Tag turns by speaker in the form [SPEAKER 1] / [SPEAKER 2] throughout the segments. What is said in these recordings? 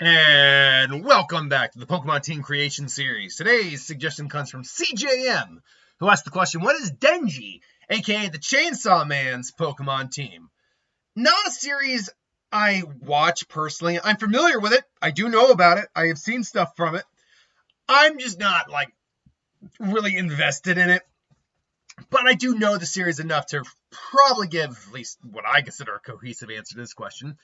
[SPEAKER 1] And welcome back to the Pokemon Team Creation Series. Today's suggestion comes from CJM, who asked the question, what is Denji, aka the Chainsaw Man's Pokemon team? Not a series I watch personally. I'm familiar with it. I do know about it. I have seen stuff from it. I'm just not, really invested in it. But I do know the series enough to probably give at least what I consider a cohesive answer to this question.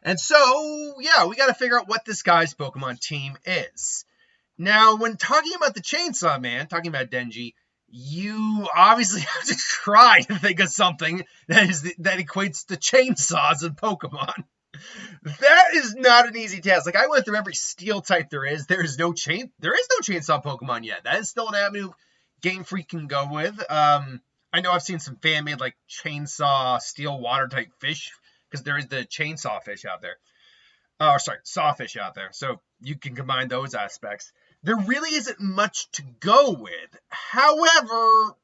[SPEAKER 1] And so, yeah, we got to figure out what this guy's Pokemon team is. Now, when talking about the Chainsaw Man, talking about Denji, you obviously have to try to think of something that equates to chainsaws in Pokemon. That is not an easy task. I went through every steel type there is. There is no chainsaw Pokemon yet. That is still an avenue Game Freak can go with. I know I've seen some fan-made chainsaw steel water type fish, because there is the chainsaw fish out there. Sawfish out there. So you can combine those aspects. There really isn't much to go with. However,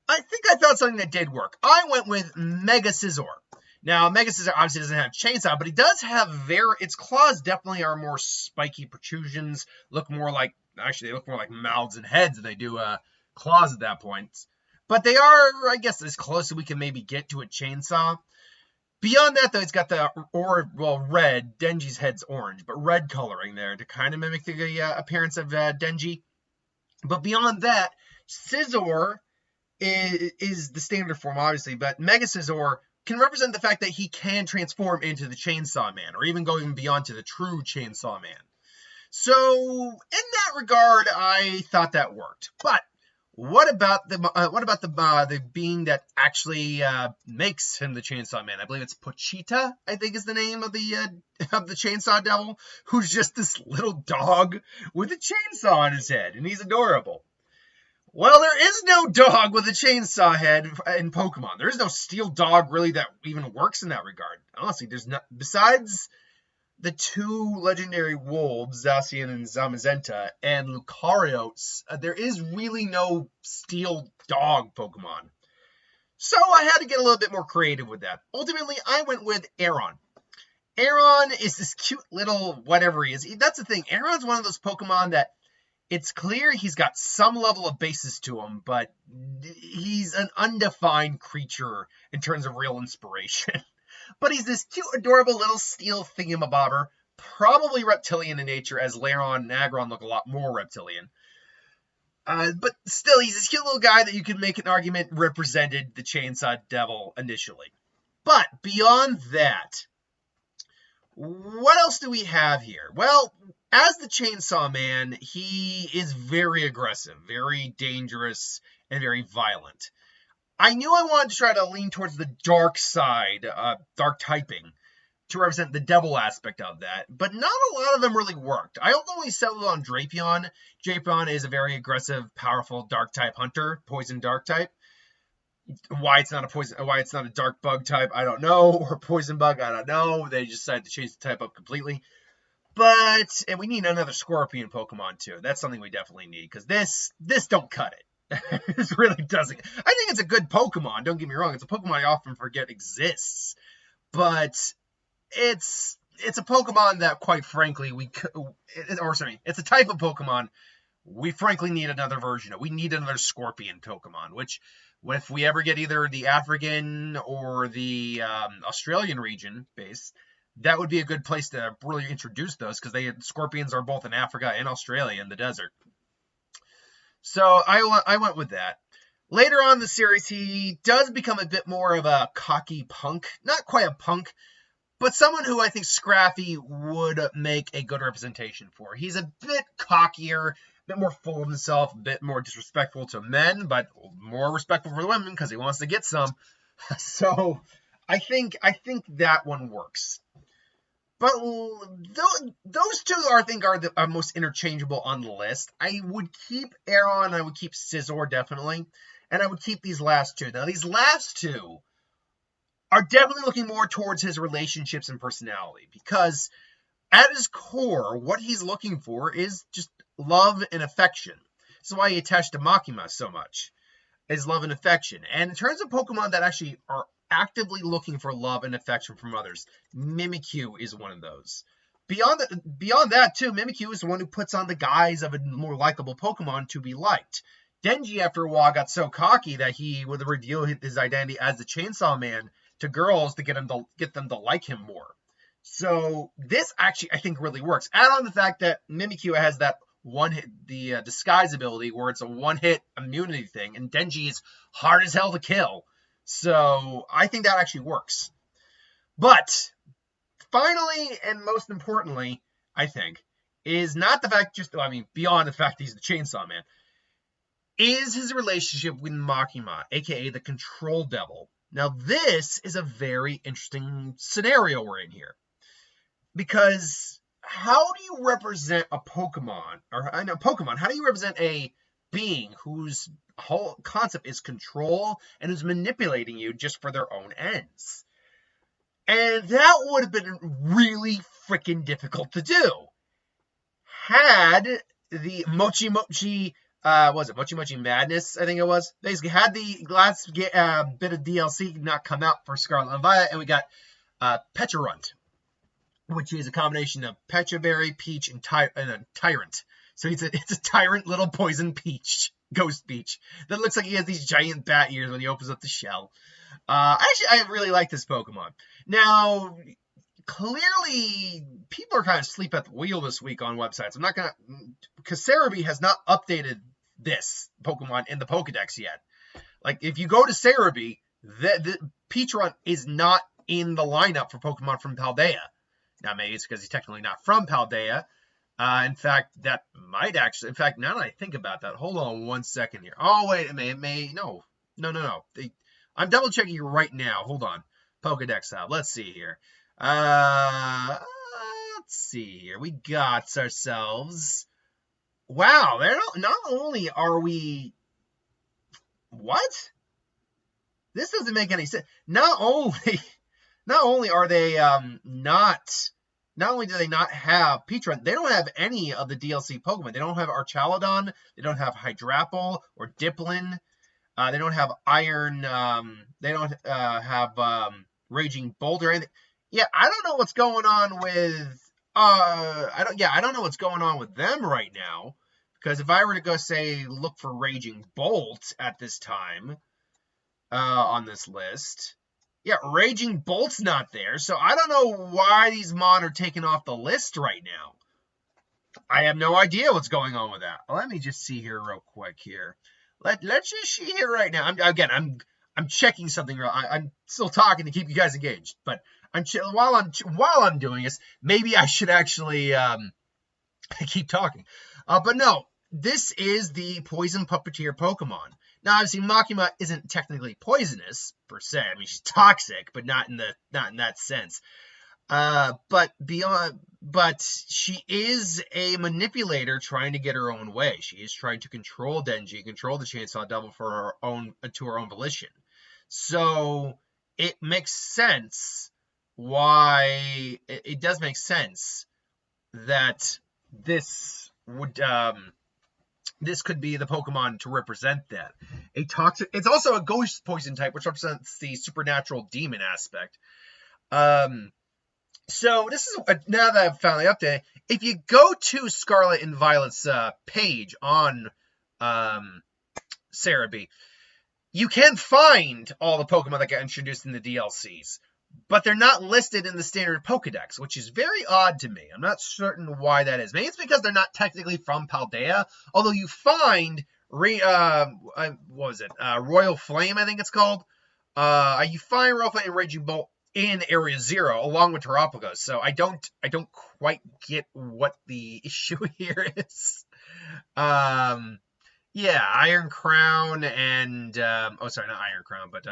[SPEAKER 1] I think I found something that did work. I went with Mega Scizor. Now, Mega Scizor obviously doesn't have chainsaw, but he does have its claws definitely are more spiky protrusions, they look more like mouths and heads than they do claws at that point. But they are, I guess, as close as we can maybe get to a chainsaw. Beyond that, though, it's got the red. Denji's head's orange, but red coloring there to kind of mimic the appearance of Denji. But beyond that, Scizor is the standard form, obviously, but Mega Scizor can represent the fact that he can transform into the Chainsaw Man, or even go even beyond to the true Chainsaw Man. So, in that regard, I thought that worked. But what about the being that actually makes him the Chainsaw Man? I believe it's Pochita, I think is the name of the Chainsaw Devil, who's just this little dog with a chainsaw on his head, and he's adorable. Well, there is no dog with a chainsaw head in Pokemon. There is no steel dog really that even works in that regard. Honestly, there's not, besides the two legendary wolves, Zacian and Zamazenta, and Lucario, there is really no steel dog Pokemon. So I had to get a little bit more creative with that. Ultimately, I went with Aron. Aron is this cute little whatever he is. That's the thing. Aron's one of those Pokemon that it's clear he's got some level of basis to him, but he's an undefined creature in terms of real inspiration. But he's this cute, adorable little steel thingamabobber, probably reptilian in nature, as Lairon and Aggron look a lot more reptilian. But still, he's this cute little guy that you can make an argument represented the Chainsaw Devil initially. But beyond that, what else do we have here? Well, as the Chainsaw Man, he is very aggressive, very dangerous, and very violent. I knew I wanted to try to lean towards the dark side, dark typing, to represent the devil aspect of that, but not a lot of them really worked. I ultimately settled on Drapion. Drapion is a very aggressive, powerful dark type hunter, poison dark type. Why it's not a dark bug type, I don't know, or poison bug, I don't know. They just decided to change the type up completely. And we need another Scorpion Pokemon too. That's something we definitely need, because this don't cut it. This really doesn't. I think it's a good Pokemon. Don't get me wrong. It's a Pokemon I often forget exists, but it's a Pokemon that, quite frankly, it's a type of Pokemon we frankly need another version of. We need another Scorpion Pokemon, which, if we ever get either the African or the Australian region base, that would be a good place to really introduce those, because Scorpions are both in Africa and Australia in the desert. So I went with that. Later on in the series, he does become a bit more of a cocky punk. Not quite a punk, but someone who I think Scrappy would make a good representation for. He's a bit cockier, a bit more full of himself, a bit more disrespectful to men, but more respectful for the women because he wants to get some. So I think that one works. But those two, I think, are the most interchangeable on the list. I would keep Aron, I would keep Scizor, definitely, and I would keep these last two. Now, these last two are definitely looking more towards his relationships and personality, because at his core, what he's looking for is just love and affection. This is why he attached to Makima so much, is love and affection. And in terms of Pokemon that actually are actively looking for love and affection from others, Mimikyu is one of those. beyond that too, Mimikyu is the one who puts on the guise of a more likable Pokemon to be liked. Denji, after a while, got so cocky that he would reveal his identity as the Chainsaw Man to girls to get them to like him more. So this actually, I think, really works. Add on the fact that Mimikyu has that one hit, the disguise ability, where it's a one-hit immunity thing, and Denji is hard as hell to kill. So I think that actually works. But finally, and most importantly, I think, is not the fact beyond the fact he's the Chainsaw Man, is his relationship with Makima, aka the Control Devil. Now, this is a very interesting scenario we're in here. Because how do you represent a Pokemon, how do you represent a being whose whole concept is control and who's manipulating you just for their own ends? And that would have been really freaking difficult to do. Had the Mochi Mochi Madness, I think it was, basically had the last bit of DLC not come out for Scarlet and Violet, and we got Pecharunt, which is a combination of Pecha Berry, Peach, and a Tyrant. So it's a tyrant little poison peach, ghost peach, that looks like he has these giant bat ears when he opens up the shell. Actually, I really like this Pokemon. Now, clearly, people are kind of asleep at the wheel this week on websites. Because Cerebi has not updated this Pokemon in the Pokedex yet. Like, if you go to Cerebi, the Peachrunt is not in the lineup for Pokemon from Paldea. Now, maybe it's because he's technically not from Paldea. In fact, now that I think about that, hold on 1 second here. Oh, wait, no. I'm double checking right now. Hold on. Pokedex out. Let's see here. We got ourselves. Wow, not only are we. What? This doesn't make any sense. Not only are they not only do they not have Peachrunt, they don't have any of the DLC Pokemon. They don't have Archaludon, they don't have Hydrapple or Diplin, they don't have Iron, they don't have Raging Bolt or anything. Yeah, I don't know what's going on with I don't know what's going on with them right now. Because if I were to go say look for Raging Bolt at this time on this list, yeah, Raging Bolt's not there, so I don't know why these mon are taken off the list right now. I have no idea what's going on with that. Let me just see here real quick here. Let's just see here right now. I'm checking something. I'm still talking to keep you guys engaged, but while I'm doing this, maybe I should actually keep talking. But no, this is the Poison Puppeteer Pokemon. Now, obviously, Makima isn't technically poisonous per se. I mean, she's toxic, but not in that sense. But she is a manipulator trying to get her own way. She is trying to control Denji, control the Chainsaw Devil to her own volition. So it makes sense why it does make sense that this would. This could be the Pokemon to represent that. It's also a ghost poison type, which represents the supernatural demon aspect. So this is now that I've found the update. If you go to Scarlet and Violet's page on Cerebi, you can find all the Pokemon that got introduced in the DLCs. But they're not listed in the standard Pokedex, which is very odd to me. I'm not certain why that is. Maybe it's because they're not technically from Paldea. Although you find Royal Flame, I think it's called. You find Royal Flame and Raging Bolt in Area 0, along with Terrapagos. So I don't quite get what the issue here is. Yeah, Iron Crown and not Iron Crown, but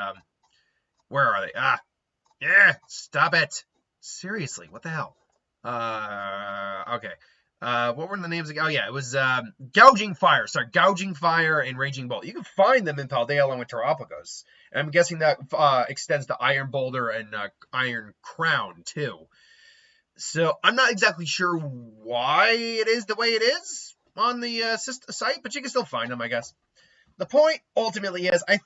[SPEAKER 1] where are they? Yeah, stop it. Seriously, what the hell? Okay. What were the names again? Oh, yeah, it was Gouging Fire. Sorry, Gouging Fire and Raging Bolt. You can find them in Paldea along with Terrapagos. And I'm guessing that extends to Iron Boulder and Iron Crown, too. So I'm not exactly sure why it is the way it is on the site, but you can still find them, I guess. The point, ultimately, is I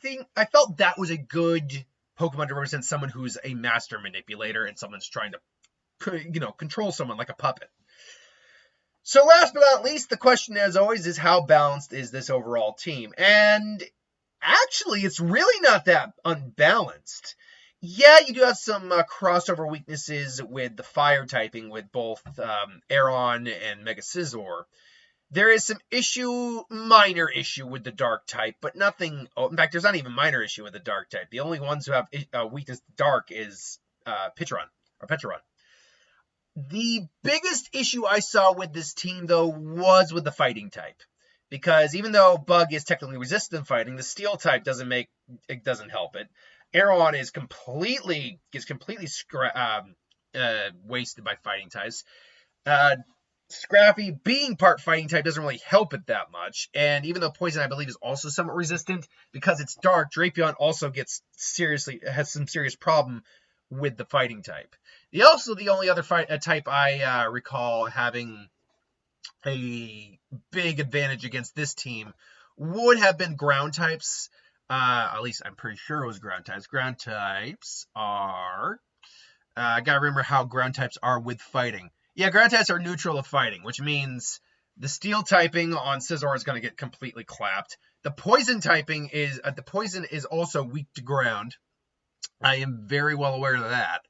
[SPEAKER 1] felt that was a good Pokemon to represent someone who's a master manipulator and someone's trying to control someone like a puppet. So last but not least, the question as always is how balanced is this overall team? And actually, it's really not that unbalanced. Yeah, you do have some crossover weaknesses with the fire typing with both Aeron and Mega Scizor. There is some minor issue with the dark type, but nothing. Oh, in fact, there's not even minor issue with the dark type. The only ones who have weakness to dark is Pitron. The biggest issue I saw with this team, though, was with the fighting type. Because even though Bug is technically resistant to fighting, the steel type doesn't help it. Aeron is completely wasted by fighting types. Scrappy, being part fighting type, doesn't really help it that much. And even though Poison, I believe, is also somewhat resistant, because it's dark, Drapion also has some serious problem with the fighting type. The only other type I recall having a big advantage against this team would have been ground types. At least I'm pretty sure it was ground types. Ground types are... I gotta remember how ground types are with fighting. Yeah, ground types are neutral of fighting, which means the steel typing on Scizor is going to get completely clapped. The poison typing is... the poison is also weak to ground. I am very well aware of that.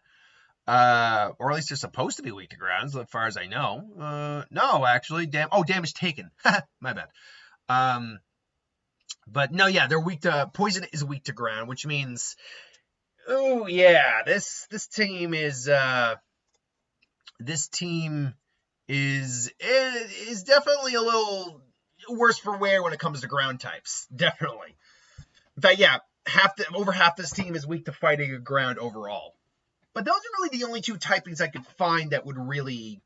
[SPEAKER 1] Or at least they're supposed to be weak to ground, as far as I know. No, actually, damage taken. My bad. But no, yeah, they're weak to poison is weak to ground, which means, oh yeah, this team is definitely a little worse for wear when it comes to ground types. Definitely. In fact, yeah, over half this team is weak to fighting ground overall. But those are really the only two typings I could find that would really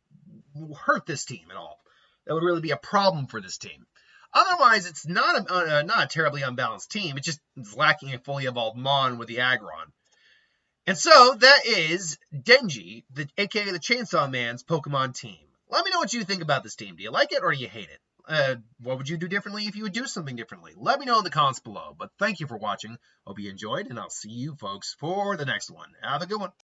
[SPEAKER 1] hurt this team at all. That would really be a problem for this team. Otherwise, it's not a terribly unbalanced team. It just is lacking a fully evolved Mon with the Aggron. And so, that is Denji, aka the Chainsaw Man's Pokemon team. Let me know what you think about this team. Do you like it or do you hate it? What would you do differently if you would do something differently? Let me know in the comments below. But thank you for watching. Hope you enjoyed, and I'll see you folks for the next one. Have a good one.